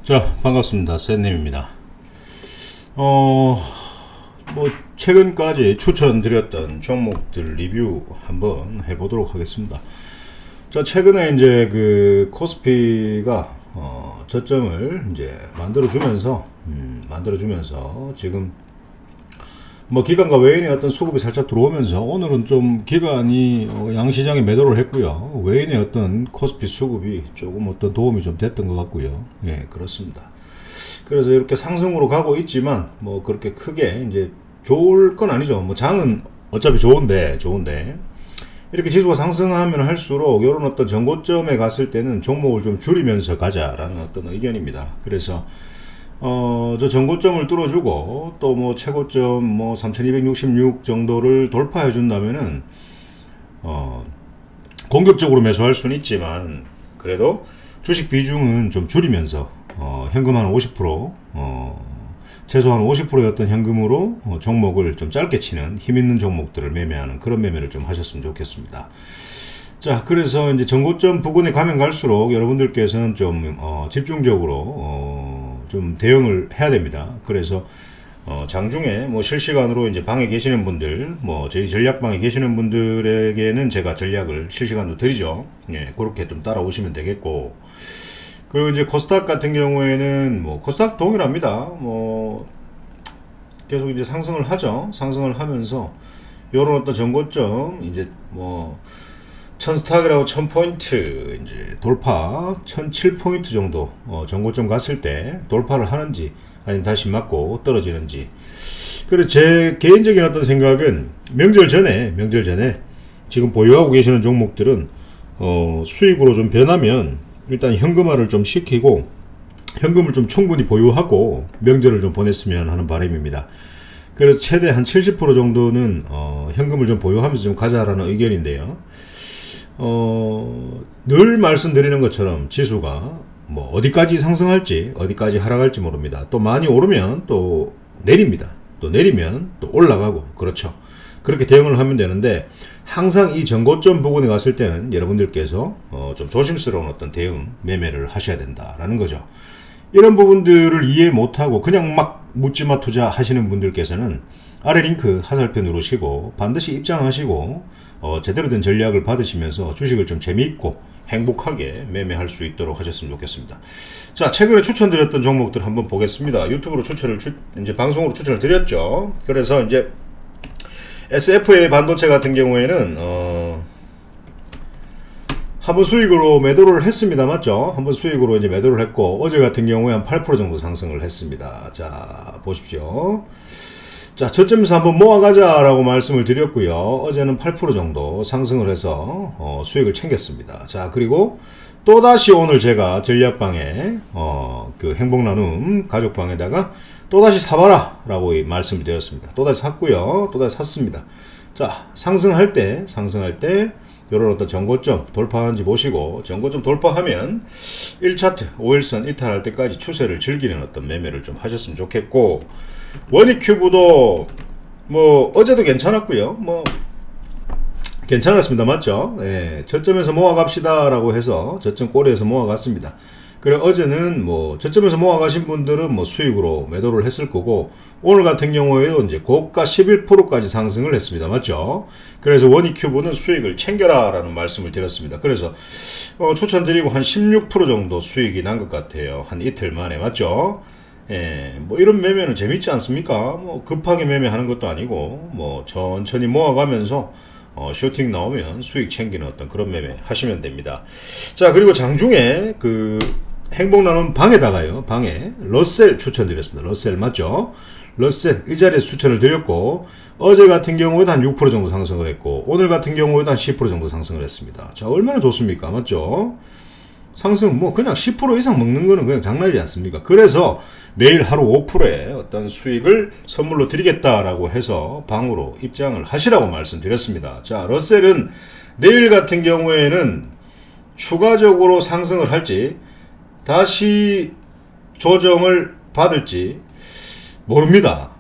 자, 반갑습니다. 샌님입니다. 최근까지 추천드렸던 종목들 리뷰 한번 해보도록 하겠습니다. 자, 최근에 이제 그 코스피가 저점을 이제 만들어주면서 지금 뭐 기관과 외인의 어떤 수급이 살짝 들어오면서 오늘은 좀 기관이 양시장에 매도를 했고요. 외인의 어떤 코스피 수급이 조금 어떤 도움이 좀 됐던 것 같고요. 예, 그렇습니다. 그래서 이렇게 상승으로 가고 있지만 뭐 그렇게 크게 이제 좋을 건 아니죠. 뭐 장은 어차피 좋은데 이렇게 지수가 상승하면 할수록 이런 어떤 전고점에 갔을 때는 종목을 좀 줄이면서 가자라는 어떤 의견입니다. 그래서 저 전고점을 뚫어주고 또 뭐 최고점 뭐 3266 정도를 돌파해 준다면은 공격적으로 매수할 수는 있지만 그래도 주식 비중은 좀 줄이면서 현금 한 50% 최소한 50%였던 현금으로 종목을 좀 짧게 치는 힘 있는 종목들을 매매하는 그런 매매를 좀 하셨으면 좋겠습니다. 자, 그래서 이제 전고점 부근에 가면 갈수록 여러분들께서는 좀 집중적으로 좀 대응을 해야 됩니다. 그래서 장중에 뭐 실시간으로 이제 방에 계시는 분들, 뭐 저희 전략방에 계시는 분들에게는 제가 전략을 실시간으로 드리죠. 예, 그렇게 좀 따라오시면 되겠고, 그리고 이제 코스닥 같은 경우에는 뭐 코스닥 동일합니다. 뭐 계속 이제 상승을 하죠. 상승을 하면서 요런 어떤 전고점 이제 뭐 1000스탁이라고 1000포인트 이제 돌파 1007포인트 정도 전고점 갔을 때 돌파를 하는지 아니면 다시 맞고 떨어지는지. 그래서 제 개인적인 어떤 생각은 명절 전에 지금 보유하고 계시는 종목들은 수익으로 좀 변하면 일단 현금화를 좀 시키고 현금을 좀 충분히 보유하고 명절을 좀 보냈으면 하는 바람입니다. 그래서 최대 한 70% 정도는 현금을 좀 보유하면서 좀 가자라는 의견인데요. 늘 말씀드리는 것처럼 지수가 뭐 어디까지 상승할지 어디까지 하락할지 모릅니다. 또 많이 오르면 또 내립니다. 또 내리면 또 올라가고, 그렇죠. 그렇게 대응을 하면 되는데 항상 이 전고점 부근에 갔을 때는 여러분들께서 좀 조심스러운 어떤 대응 매매를 하셔야 된다라는 거죠. 이런 부분들을 이해 못하고 그냥 막 묻지마 투자 하시는 분들께서는 아래 링크 하살표 누르시고 반드시 입장하시고 제대로 된 전략을 받으시면서 주식을 좀 재미있고 행복하게 매매할 수 있도록 하셨으면 좋겠습니다. 자, 최근에 추천드렸던 종목들 한번 보겠습니다. 유튜브로 이제 방송으로 추천을 드렸죠. 그래서 이제 SFA 반도체 같은 경우에는 한번 수익으로 매도를 했습니다. 맞죠? 한번 수익으로 이제 매도를 했고 어제 같은 경우에 한 8% 정도 상승을 했습니다. 자, 보십시오. 자, 저점에서 한번 모아가자 라고 말씀을 드렸고요. 어제는 8% 정도 상승을 해서 수익을 챙겼습니다. 자, 그리고 또다시 오늘 제가 전략방에 그 행복나눔 가족방에다가 또다시 사봐라 라고 말씀을 드렸습니다. 또다시 샀고요. 또다시 샀습니다. 자, 상승할 때 요런 어떤 전고점 돌파하는지 보시고, 전고점 돌파하면 1차트 5일선 이탈할 때까지 추세를 즐기는 어떤 매매를 좀 하셨으면 좋겠고, 원익큐브도 뭐 어제도 괜찮았고요. 뭐 괜찮았습니다. 맞죠? 예, 저점에서 모아갑시다 라고 해서 저점 꼬리에서 모아갔습니다. 그래, 어제는 뭐 저점에서 모아가신 분들은 뭐 수익으로 매도를 했을 거고, 오늘 같은 경우에도 이제 고가 11%까지 상승을 했습니다. 맞죠? 그래서 원익큐브는 수익을 챙겨라 라는 말씀을 드렸습니다. 그래서 추천드리고 한 16% 정도 수익이 난 것 같아요. 한 이틀 만에. 맞죠? 예, 뭐 이런 매매는 재밌지 않습니까? 뭐 급하게 매매하는 것도 아니고 뭐 천천히 모아가면서 슈팅 나오면 수익 챙기는 어떤 그런 매매 하시면 됩니다. 자, 그리고 장중에 그 행복나눔 방에다가요, 방에 러셀 추천드렸습니다. 러셀 맞죠? 러셀 이 자리에서 추천을 드렸고, 어제 같은 경우에도 한 6% 정도 상승을 했고 오늘 같은 경우에도 한 10% 정도 상승을 했습니다. 자, 얼마나 좋습니까? 맞죠? 상승 뭐 그냥 10% 이상 먹는 거는 그냥 장난이지 않습니까? 그래서 매일 하루 5%의 어떤 수익을 선물로 드리겠다라고 해서 방으로 입장을 하시라고 말씀드렸습니다. 자, 러셀은 내일 같은 경우에는 추가적으로 상승을 할지 다시 조정을 받을지 모릅니다.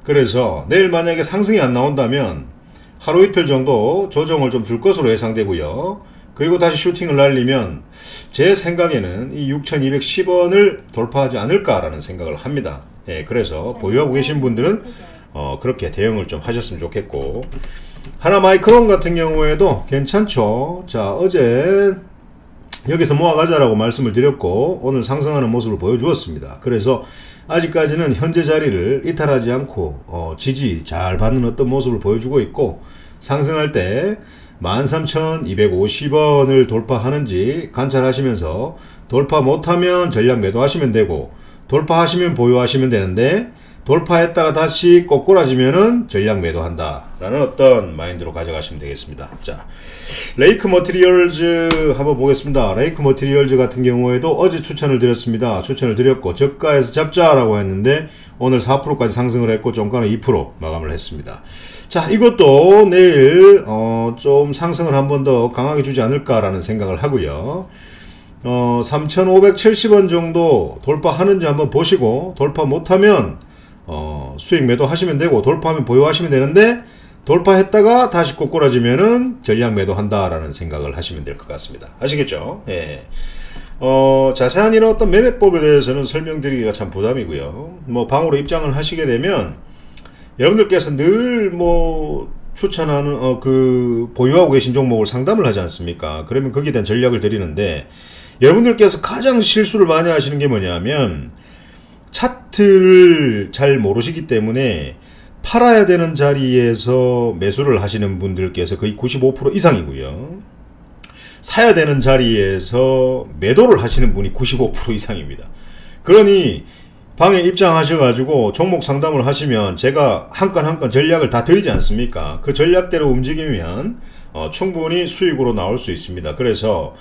그래서 내일 만약에 상승이 안 나온다면 하루 이틀 정도 조정을 좀 줄 것으로 예상되고요. 그리고 다시 슈팅을 날리면 제 생각에는 이 6,210원을 돌파하지 않을까라는 생각을 합니다. 예, 그래서 보유하고 계신 분들은 그렇게 대응을 좀 하셨으면 좋겠고, 하나마이크론 같은 경우에도 괜찮죠. 자, 어제 여기서 모아가자라고 말씀을 드렸고 오늘 상승하는 모습을 보여주었습니다. 그래서 아직까지는 현재 자리를 이탈하지 않고 지지 잘 받는 어떤 모습을 보여주고 있고, 상승할 때 13,250원을 돌파하는지 관찰하시면서 돌파 못하면 전략 매도하시면 되고, 돌파하시면 보유하시면 되는데 돌파했다가 다시 꼬꾸라지면은 전략 매도한다 라는 어떤 마인드로 가져가시면 되겠습니다. 자, 레이크 머티리얼즈 한번 보겠습니다. 레이크 머티리얼즈 같은 경우에도 어제 추천을 드렸습니다. 추천을 드렸고 저가에서 잡자라고 했는데 오늘 4%까지 상승을 했고 종가는 2% 마감을 했습니다. 자, 이것도 내일 좀 상승을 한 번 더 강하게 주지 않을까 라는 생각을 하고요. 3,570원 정도 돌파하는지 한번 보시고, 돌파 못하면 수익 매도 하시면 되고, 돌파하면 보유하시면 되는데 돌파했다가 다시 꼬꾸라지면은 전략 매도한다 라는 생각을 하시면 될 것 같습니다. 아시겠죠? 예. 자세한 이런 어떤 매매법에 대해서는 설명드리기가 참 부담이고요. 뭐 방으로 입장을 하시게 되면 여러분들께서 늘 추천하는 보유하고 계신 종목을 상담을 하지 않습니까? 그러면 거기에 대한 전략을 드리는데, 여러분들께서 가장 실수를 많이 하시는 게 뭐냐면 차트를 잘 모르시기 때문에 팔아야 되는 자리에서 매수를 하시는 분들께서 거의 95% 이상이고요. 사야 되는 자리에서 매도를 하시는 분이 95% 이상입니다. 그러니 방에 입장하셔가지고 종목 상담을 하시면 제가 한 건 한 건 전략을 다 드리지 않습니까? 그 전략대로 움직이면 충분히 수익으로 나올 수 있습니다. 그래서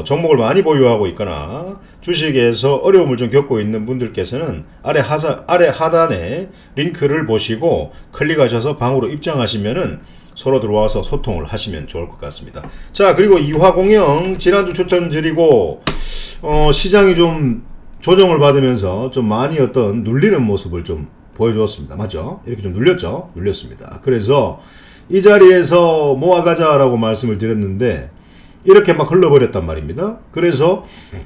종목을 많이 보유하고 있거나 주식에서 어려움을 좀 겪고 있는 분들께서는 아래 하단에 링크를 보시고 클릭하셔서 방으로 입장하시면은 서로 들어와서 소통을 하시면 좋을 것 같습니다. 자, 그리고 이화공영 지난주 추천드리고 시장이 좀 조정을 받으면서 좀 많이 어떤 눌리는 모습을 좀 보여주었습니다. 맞죠? 이렇게 좀 눌렸죠? 눌렸습니다. 그래서 이 자리에서 모아가자라고 말씀을 드렸는데 이렇게 막 흘러버렸단 말입니다. 그래서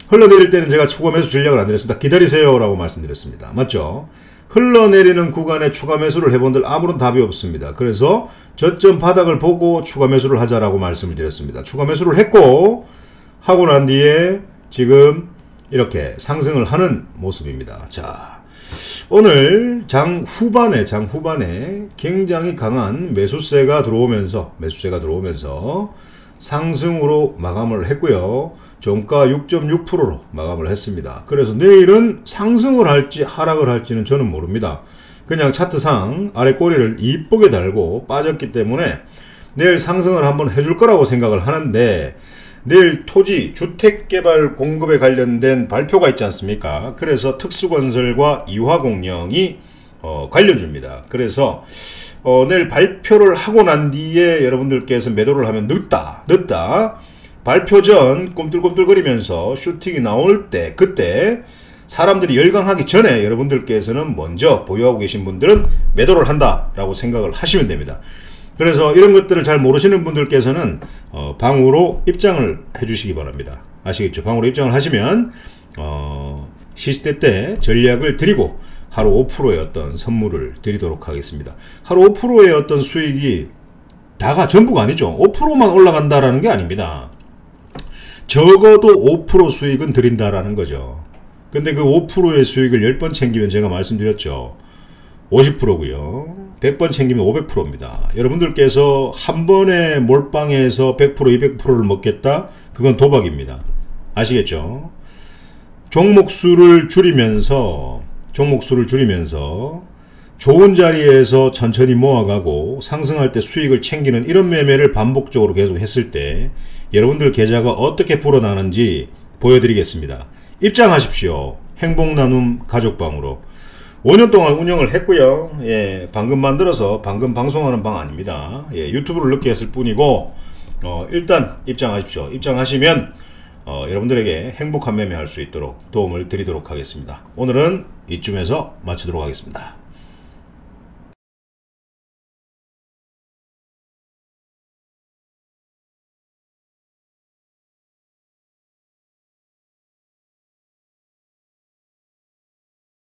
흘러내릴 때는 제가 추가 매수 전략을 안 드렸습니다. 기다리세요 라고 말씀드렸습니다. 맞죠? 흘러내리는 구간에 추가 매수를 해본들 아무런 답이 없습니다. 그래서 저점 바닥을 보고 추가 매수를 하자라고 말씀을 드렸습니다. 추가 매수를 하고 난 뒤에 지금 이렇게 상승을 하는 모습입니다. 자, 오늘 장 후반에 굉장히 강한 매수세가 들어오면서 상승으로 마감을 했고요. 종가 6.6%로 마감을 했습니다. 그래서 내일은 상승을 할지 하락을 할지는 저는 모릅니다. 그냥 차트상 아래 꼬리를 이쁘게 달고 빠졌기 때문에 내일 상승을 한번 해줄 거라고 생각을 하는데, 내일 토지 주택개발 공급에 관련된 발표가 있지 않습니까? 그래서 특수건설과 이화공영이 관련주입니다. 그래서 내일 발표를 하고 난 뒤에 여러분들께서 매도를 하면 늦다. 발표 전 꿈틀꿈틀거리면서 슈팅이 나올 때, 그때 사람들이 열광하기 전에 여러분들께서는 먼저 보유하고 계신 분들은 매도를 한다라고 생각을 하시면 됩니다. 그래서 이런 것들을 잘 모르시는 분들께서는 방으로 입장을 해주시기 바랍니다. 아시겠죠? 방으로 입장을 하시면 시시때 때 전략을 드리고 하루 5%의 어떤 선물을 드리도록 하겠습니다. 하루 5%의 어떤 수익이 다가 전부가 아니죠. 5%만 올라간다라는 게 아닙니다. 적어도 5% 수익은 드린다라는 거죠. 근데 그 5%의 수익을 10번 챙기면 제가 말씀드렸죠. 50%고요. 100번 챙기면 500%입니다. 여러분들께서 한 번에 몰빵해서 100%, 200%를 먹겠다? 그건 도박입니다. 아시겠죠? 종목수를 줄이면서 좋은 자리에서 천천히 모아가고 상승할 때 수익을 챙기는 이런 매매를 반복적으로 계속 했을 때 여러분들 계좌가 어떻게 불어나는지 보여드리겠습니다. 입장하십시오. 행복나눔 가족방으로. 5년 동안 운영을 했고요. 예, 방금 만들어서 방금 방송하는 방 아닙니다. 예, 유튜브를 넣게 했을 뿐이고 일단 입장하십시오. 입장하시면 여러분들에게 행복한 매매할 수 있도록 도움을 드리도록 하겠습니다. 오늘은 이쯤에서 마치도록 하겠습니다.